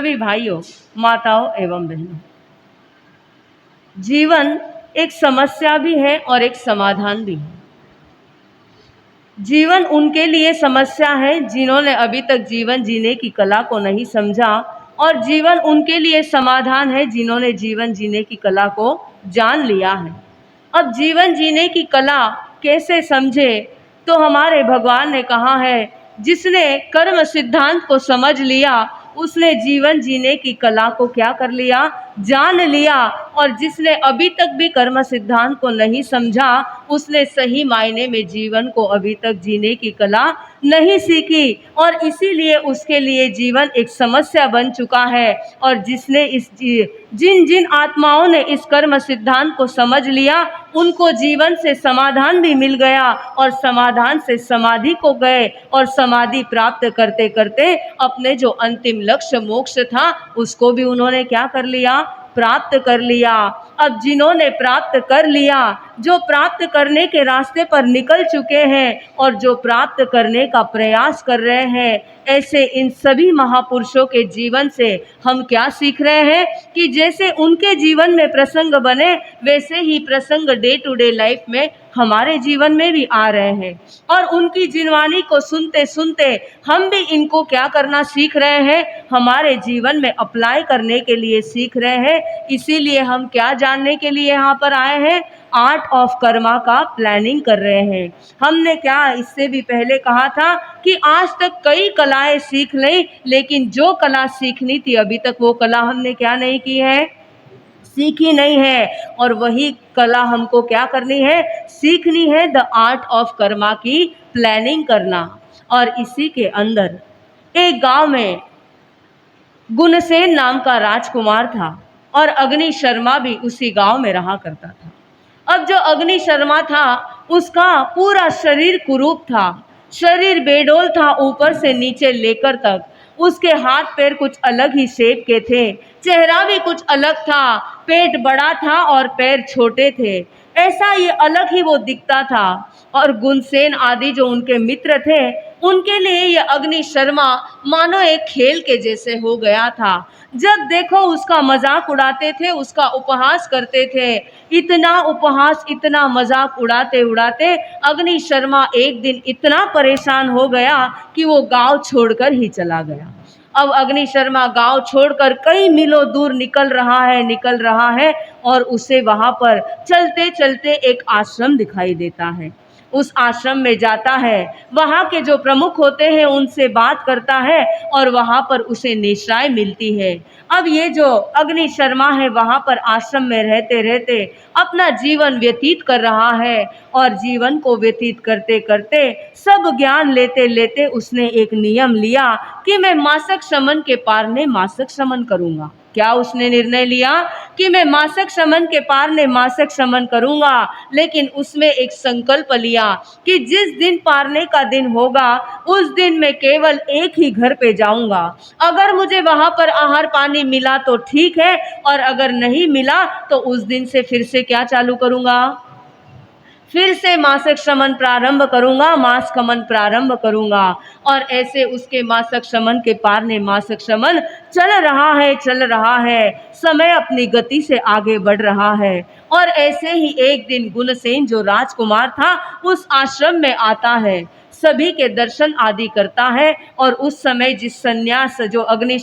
सभी भाइयों, माताओं एवं बहनों, जीवन एक समस्या भी है और एक समाधान भी है। जीवन उनके लिए समस्या है जिन्होंने अभी तक जीवन जीने की कला को नहीं समझा, और जीवन उनके लिए समाधान है जिन्होंने जीवन जीने की कला को जान लिया है। अब जीवन जीने की कला कैसे समझे, तो हमारे भगवान ने कहा है, जिसने कर्म सिद्धांत को समझ लिया उसने जीवन जीने की कला को क्या कर लिया, जान लिया। और जिसने अभी तक भी कर्म सिद्धांत को नहीं समझा उसने सही मायने में जीवन को अभी तक जीने की कला नहीं सीखी, और इसीलिए उसके लिए जीवन एक समस्या बन चुका है। और जिसने जिन जिन आत्माओं ने इस कर्म सिद्धांत को समझ लिया उनको जीवन से समाधान भी मिल गया, और समाधान से समाधि को गए, और समाधि प्राप्त करते करते अपने जो अंतिम लक्ष्य मोक्ष था उसको भी उन्होंने क्या कर लिया, प्राप्त कर लिया। अब जिन्होंने प्राप्त कर लिया, जो प्राप्त करने के रास्ते पर निकल चुके हैं और जो प्राप्त करने का प्रयास कर रहे हैं, ऐसे इन सभी महापुरुषों के जीवन से हम क्या सीख रहे हैं कि जैसे उनके जीवन में प्रसंग बने वैसे ही प्रसंग डे टू डे लाइफ में हमारे जीवन में भी आ रहे हैं। और उनकी जीवनी को सुनते सुनते हम भी इनको क्या करना सीख रहे हैं, हमारे जीवन में अप्लाई करने के लिए सीख रहे हैं। इसीलिए हम क्या जानने के लिए यहाँ पर आए हैं, आर्ट ऑफ कर्मा का प्लानिंग कर रहे हैं। हमने क्या इससे भी पहले कहा था कि आज तक कई कलाएं सीख ली, लेकिन जो कला सीखनी थी अभी तक वो कला हमने क्या नहीं की है, सीखी नहीं है। और वही कला हमको क्या करनी है, सीखनी है, द आर्ट ऑफ कर्मा की प्लानिंग करना। और इसी के अंदर एक गांव में गुणसेन नाम का राजकुमार था, और अग्नि शर्मा भी उसी गांव में रहा करता था। अब जो अग्नि शर्मा था उसका पूरा शरीर कुरूप था, शरीर बेडोल था ऊपर से नीचे लेकर तक। उसके हाथ पैर कुछ अलग ही शेप के थे, चेहरा भी कुछ अलग था, पेट बड़ा था और पैर छोटे थे, ऐसा ये अलग ही वो दिखता था। और गुणसेन आदि जो उनके मित्र थे उनके लिए ये अग्नि शर्मा मानो एक खेल के जैसे हो गया था। जब देखो उसका मजाक उड़ाते थे, उसका उपहास करते थे। इतना उपहास, इतना मजाक उड़ाते उड़ाते अग्नि शर्मा एक दिन इतना परेशान हो गया कि वो गांव छोड़कर ही चला गया। अब अग्नि शर्मा गांव छोड़कर कई मीलों दूर निकल रहा है, और उसे वहां पर चलते चलते एक आश्रम दिखाई देता है। उस आश्रम में जाता है, वहाँ के जो प्रमुख होते हैं उनसे बात करता है, और वहाँ पर उसे निश्राय मिलती है। अब ये जो अग्नि शर्मा है वहाँ पर आश्रम में रहते रहते अपना जीवन व्यतीत कर रहा है, और जीवन को व्यतीत करते करते सब ज्ञान लेते लेते उसने एक नियम लिया कि मैं मासक शमन के पार ने मासक शमन करूँगा। क्या उसने निर्णय लिया कि मैं मासक शमन के पार ने मासक शमन करूंगा, लेकिन उसमें एक संकल्प लिया कि जिस दिन पारने का दिन होगा उस दिन मैं केवल एक ही घर पे जाऊंगा। अगर मुझे वहां पर आहार पानी मिला तो ठीक है, और अगर नहीं मिला तो उस दिन से फिर से क्या चालू करूंगा, फिर से मासक शमन प्रारंभ करूंगा, मास कमन प्रारंभ करूंगा। और ऐसे उसके मासक शमन के पार ने मासक शमन चल रहा है, समय अपनी गति से आगे बढ़ रहा है। और ऐसे ही एक दिन गुणसेन जो राजकुमार था उस आश्रम में आता है, सभी के दर्शन आदि करता है। और उस समय जिस सन्यास जो अग्नि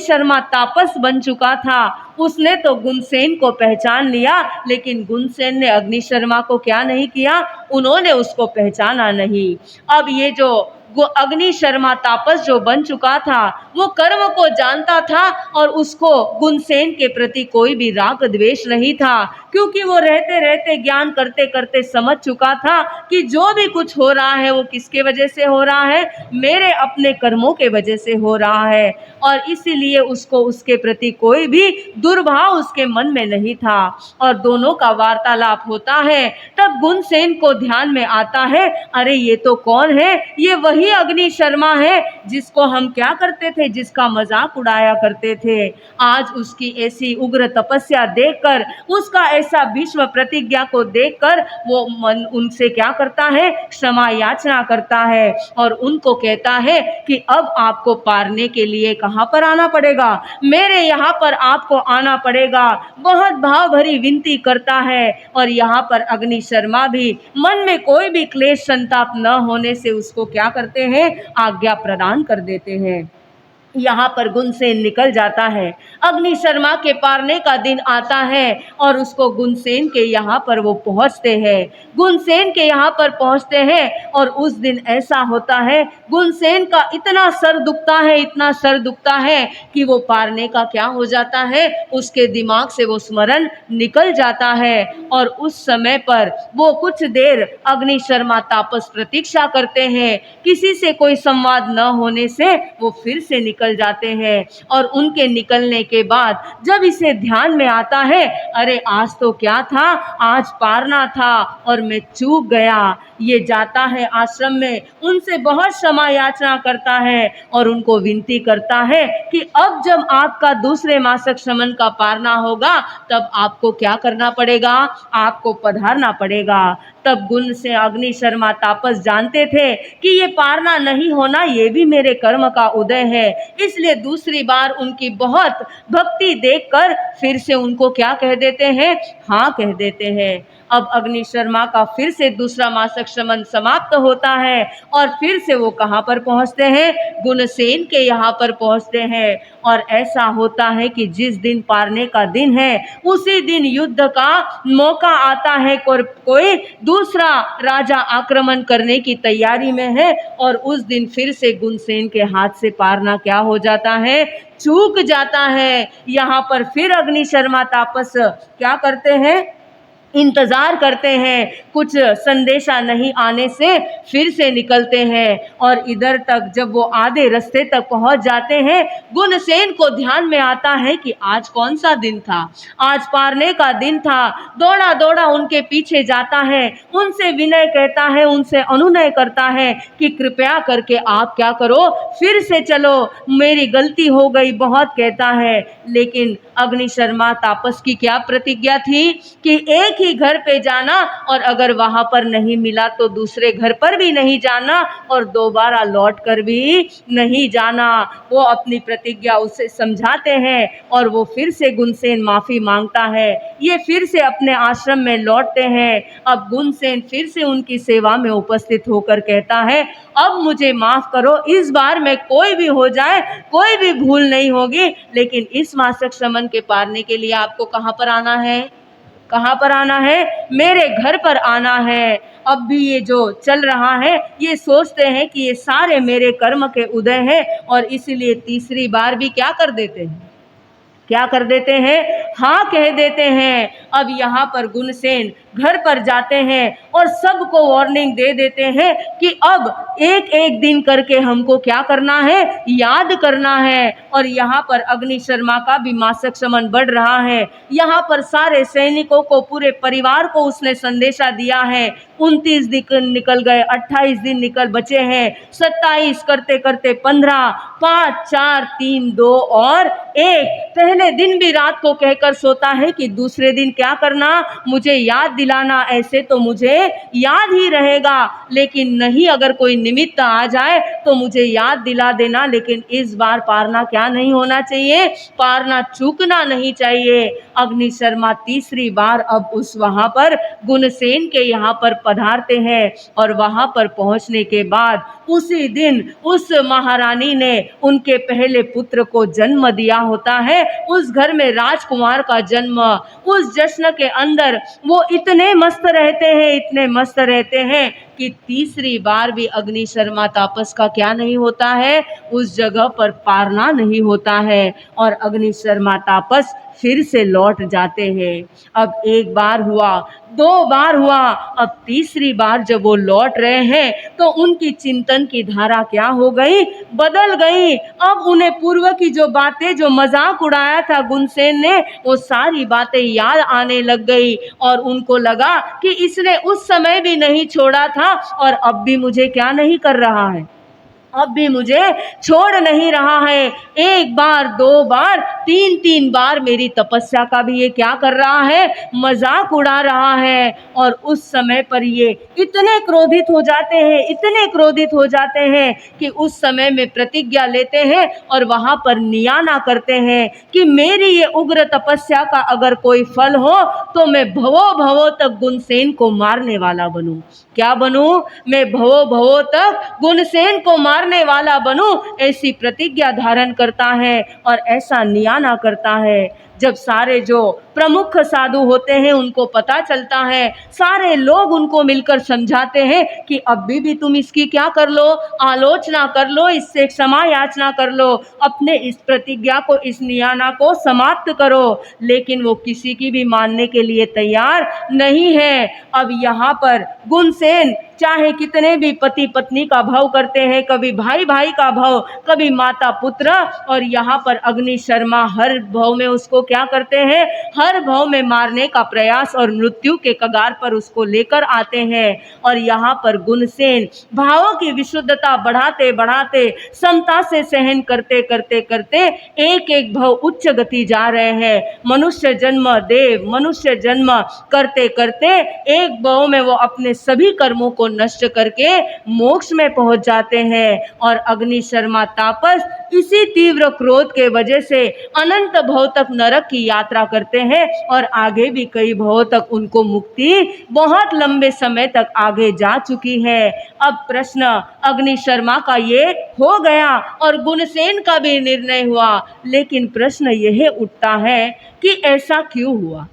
शर्मा तापस बन चुका था, उसने तो गुणसेन को पहचान लिया, लेकिन गुणसेन ने अग्नि शर्मा को क्या नहीं किया, उन्होंने उसको पहचाना नहीं। अब ये जो अग्नि शर्मा तापस जो बन चुका था वो कर्म को जानता था, और उसको गुणसेन के प्रति कोई भी राग द्वेष नहीं था, क्योंकि वो रहते रहते ज्ञान करते करते समझ चुका था कि जो भी कुछ हो रहा है वो किसके वजह से हो रहा है, मेरे अपने कर्मों के वजह से हो रहा है। और इसीलिए उसको उसके प्रति कोई भी दुर्भाव उसके मन में नहीं था। और दोनों का वार्तालाप होता है, तब गुणसेन को ध्यान में आता है, अरे ये तो कौन है, ये वही वही अग्नि शर्मा है जिसको हम क्या करते थे, जिसका मजाक उड़ाया करते थे। आज उसकी ऐसी उग्र तपस्या देखकर, उसका ऐसा भीष्म प्रतिज्ञा को देखकर वो मन उनसे क्या करता है, क्षमा याचना करता है और उनको कहता है कि अब आपको पारने के लिए कहाँ पर आना पड़ेगा, मेरे यहाँ पर आपको आना पड़ेगा। बहुत भाव भरी विनती करता है और यहाँ पर अग्नि शर्मा भी मन में कोई भी क्लेश संताप न होने से उसको क्या करते हैं, आज्ञा प्रदान कर देते हैं। यहाँ पर गुणसेन निकल जाता है। अग्नि शर्मा के पारने का दिन आता है और उसको गुणसेन के यहाँ पर वो पहुँचते हैं। गुणसेन के यहाँ पर पहुँचते हैं और उस दिन ऐसा होता है, गुणसेन का इतना सर दुखता है, इतना सर दुखता है कि वो पारने का क्या हो जाता है, उसके दिमाग से वो स्मरण निकल जाता है। और उस समय पर वो कुछ देर अग्नि शर्मा तापस प्रतीक्षा करते हैं। किसी से कोई संवाद न होने से वो फिर से निकल जाते हैं और उनके निकलने के बाद जब इसे ध्यान में आता है, अरे आज तो क्या था, आज पारना था और मैं चूक गया। ये जाता है आश्रम में, उनसे बहुत क्षमा याचना करता है और उनको विनती करता है कि अब जब आपका दूसरे मासिक श्रमण का पारना होगा तब आपको क्या करना पड़ेगा, आपको पधारना पड़ेगा। तब गुण से अग्नि शर्मा तापस जानते थे कि ये पारना नहीं होना, ये भी मेरे कर्म का उदय है, इसलिए दूसरी बार उनकी बहुत भक्ति देखकर फिर से उनको क्या कह देते हैं, हाँ कह देते हैं। अब अग्नि शर्मा का फिर से दूसरा मासिक श्रमण समाप्त होता है और फिर से वो कहाँ पर पहुँचते हैं, गुणसेन के यहाँ पर पहुँचते हैं। और ऐसा होता है कि जिस दिन पारने का दिन है उसी दिन युद्ध का मौका आता है, कोई दूसरा राजा आक्रमण करने की तैयारी में है और उस दिन फिर से गुणसेन के हाथ से पारना क्या हो जाता है, चूक जाता है। यहाँ पर फिर अग्नि शर्मा तापस क्या करते हैं, इंतज़ार करते हैं, कुछ संदेशा नहीं आने से फिर से निकलते हैं और इधर तक जब वो आधे रास्ते तक पहुंच जाते हैं, गुणसेन को ध्यान में आता है कि आज कौन सा दिन था, आज पारने का दिन था। दौड़ा दौड़ा उनके पीछे जाता है, उनसे विनय कहता है, उनसे अनुनय करता है कि कृपया करके आप क्या करो, फिर से चलो, मेरी गलती हो गई बहुत कहता है। लेकिन अग्नि शर्मा तापस की क्या प्रतिज्ञा थी कि एक ही घर पे जाना और अगर वहां पर नहीं मिला तो दूसरे घर पर भी नहीं जाना और दोबारा लौट कर भी नहीं जाना। वो अपनी प्रतिज्ञा उसे समझाते हैं और वो फिर से गुणसेन माफी मांगता है। ये फिर से अपने आश्रम में लौटते हैं। अब गुणसेन फिर से उनकी सेवा में उपस्थित होकर कहता है, अब मुझे माफ करो, इस बार में कोई भी हो जाए, कोई भी भूल नहीं होगी, लेकिन इस मासिक श्रमण के पारने के लिए आपको कहाँ पर आना है, कहाँ पर आना है, मेरे घर पर आना है। अब भी ये जो चल रहा है, ये सोचते हैं कि ये सारे मेरे कर्म के उदय हैं और इसलिए तीसरी बार भी क्या कर देते हैं, क्या कर देते हैं, हाँ कह देते हैं। अब यहाँ पर गुणसेन घर पर जाते हैं और सबको वार्निंग दे देते हैं कि अब एक एक दिन करके हमको क्या करना है, याद करना है। और यहाँ पर अग्नि शर्मा का भी मासिक श्रमण बढ़ रहा है। यहाँ पर सारे सैनिकों को, पूरे परिवार को उसने संदेशा दिया है। 29 दिन निकल गए, 28 दिन निकल बचे हैं, 27 करते करते 15, 5, 4, 3, 2 और 1। पहले दिन भी रात को कहकर सोता है कि दूसरे दिन क्या करना, मुझे याद दिलाना, ऐसे तो मुझे याद ही रहेगा, लेकिन नहीं, अगर कोई निमित्त आ जाए तो मुझे याद दिला देना, लेकिन इस बार पारना क्या नहीं होना चाहिए, पारना चूकना नहीं चाहिए। अग्नि शर्मा तीसरी बार अब उस वहां पर गुणसेन के यहाँ पर पधारते हैं और वहां पर पहुंचने के बाद उसी दिन उस महारानी ने उनके पहले पुत्र को जन्म दिया होता है। उस घर में राजकुमार का जन्म, उस जश्न के अंदर वो इतने मस्त रहते हैं, इतने मस्त रहते हैं कि तीसरी बार भी अग्नि शर्मा तापस का क्या नहीं होता है, उस जगह पर पारना नहीं होता है और अग्नि शर्मा तापस फिर से लौट जाते हैं। अब एक बार हुआ, 2 बार हुआ, अब तीसरी बार जब वो लौट रहे हैं तो उनकी चिंतन की धारा क्या हो गई, बदल गई। अब उन्हें पूर्व की जो बातें, जो मजाक उड़ाया था गुणसेन ने, वो सारी बातें याद आने लग गई और उनको लगा कि इसने उस समय भी नहीं छोड़ा था और अब भी मुझे क्या नहीं कर रहा है, अब भी मुझे छोड़ नहीं रहा है। एक बार, दो बार, तीन तीन बार मेरी तपस्या का भी ये क्या कर रहा है, मजाक उड़ा रहा है। और उस समय पर ये इतने क्रोधित हो जाते हैं, इतने क्रोधित हो जाते हैं कि उस समय में प्रतिज्ञा लेते हैं और वहाँ पर नियाना करते हैं कि मेरी ये उग्र तपस्या का अगर कोई फल हो तो मैं भवो भवो तक गुणसेन को मारने वाला बनूं। क्या बनूं? मैं भवो भवो तक गुणसेन को मारने वाला बनूं, ऐसी प्रतिज्ञा धारण करता है और ऐसा नियाना करता है। जब सारे जो प्रमुख साधु होते हैं उनको पता चलता है, सारे लोग उनको मिलकर समझाते हैं कि अब भी तुम इसकी क्या कर लो, आलोचना कर लो, इससे क्षमा याचना कर लो, अपने इस प्रतिज्ञा को, इस नियाना को समाप्त करो। लेकिन वो किसी की भी मानने के लिए तैयार नहीं है। अब यहाँ पर गुणसेन चाहे कितने भी पति पत्नी का भाव करते हैं, कभी भाई भाई का भाव, कभी माता पुत्र, और यहाँ पर अग्नि शर्मा हर भाव में उसको क्या करते हैं, हर भाव में मारने का प्रयास और मृत्यु के कगार पर उसको लेकर आते हैं। और यहाँ पर गुणसेन भावों की विशुद्धता बढ़ाते बढ़ाते, समता से सहन करते करते करते एक एक भाव उच्च गति जा रहे हैं। मनुष्य जन्म, देव मनुष्य जन्म करते करते एक भाव में वो अपने सभी कर्मों को नष्ट करके मोक्ष में पहुंच जाते हैं। और अग्नि शर्मा तापस इसी तीव्र क्रोध के वजह से अनंत भव तक नरक की यात्रा करते हैं और आगे भी कई भव तक उनको मुक्ति बहुत लंबे समय तक आगे जा चुकी है। अब प्रश्न अग्नि शर्मा का ये हो गया और गुणसेन का भी निर्णय हुआ, लेकिन प्रश्न यह उठता है कि ऐसा क्यों हुआ?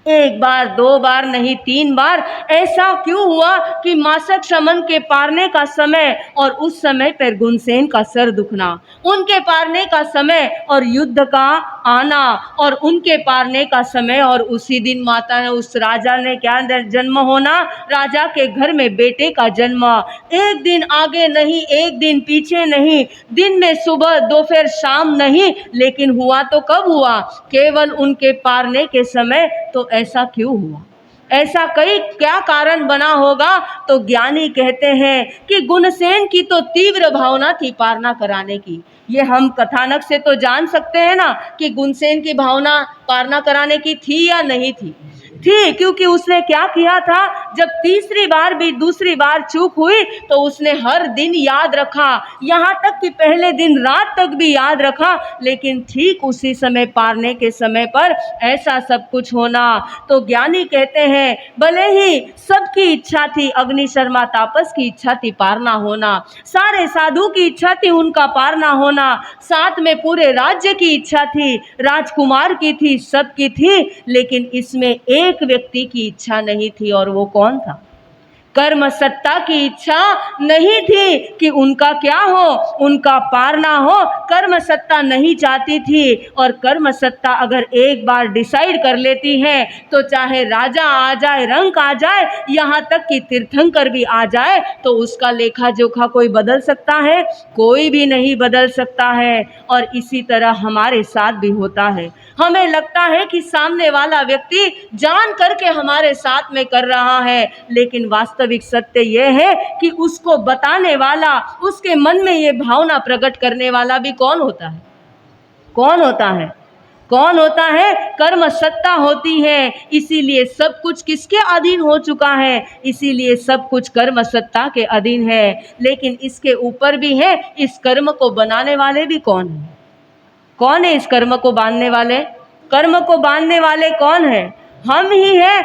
एक बार, दो बार नहीं, तीन बार ऐसा क्यों हुआ कि मासक शमन के पारने का समय और उस समय पर गुणसेन का सर दुखना, उनके पारने का समय और युद्ध का आना, और उनके पारने का समय और उसी दिन माता ने, उस राजा ने क्या जन्म होना, राजा के घर में बेटे का जन्म। एक दिन आगे नहीं, एक दिन पीछे नहीं, दिन में सुबह, दोपहर, शाम नहीं, लेकिन हुआ तो कब हुआ? केवल उनके पारने के समय। तो ऐसा क्यों हुआ? ऐसा कई क्या कारण बना होगा? तो ज्ञानी कहते हैं कि गुणसेन की तो तीव्र भावना थी पारना कराने की। ये हम कथानक से तो जान सकते हैं ना कि गुणसेन की भावना पारना कराने की थी या नहीं थी? थी, क्योंकि उसने क्या किया था, जब तीसरी बार भी, दूसरी बार चूक हुई तो उसने हर दिन याद रखा, यहाँ तक कि पहले दिन रात तक भी याद रखा, लेकिन ठीक उसी समय पारने के समय पर ऐसा सब कुछ होना। तो ज्ञानी कहते हैं भले ही सबकी इच्छा थी, अग्नि शर्मा तापस की इच्छा थी पारना होना, सारे साधु की इच्छा थी उनका पारना होना, साथ में पूरे राज्य की इच्छा थी, राजकुमार की थी, सबकी थी, लेकिन इसमें एक व्यक्ति की इच्छा नहीं थी, और वो कौन था? कर्म सत्ता की इच्छा नहीं थी कि उनका क्या हो, उनका पारना हो। कर्म सत्ता नहीं चाहती थी, और कर्म सत्ता अगर एक बार डिसाइड कर लेती है तो चाहे राजा आ जाए, रंक आ जाए, यहाँ तक कि तीर्थंकर भी आ जाए, तो उसका लेखा जोखा कोई बदल सकता है? कोई भी नहीं बदल सकता है। और इसी तरह हमारे साथ भी होता है। हमें लगता है कि सामने वाला व्यक्ति जान करके हमारे साथ में कर रहा है, लेकिन वास्तविक सत्य यह है कि उसको बताने वाला, उसके मन में ये भावना प्रकट करने वाला भी कौन होता है? कौन होता है? कौन होता है? कर्म सत्ता होती है। इसीलिए सब कुछ किसके अधीन हो चुका है? इसीलिए सब कुछ कर्म सत्ता के अधीन है। लेकिन इसके ऊपर भी है, इस कर्म को बनाने वाले भी कौन है? कौन है इस कर्म को बांधने वाले? कर्म को बांधने वाले कौन है? हम ही हैं।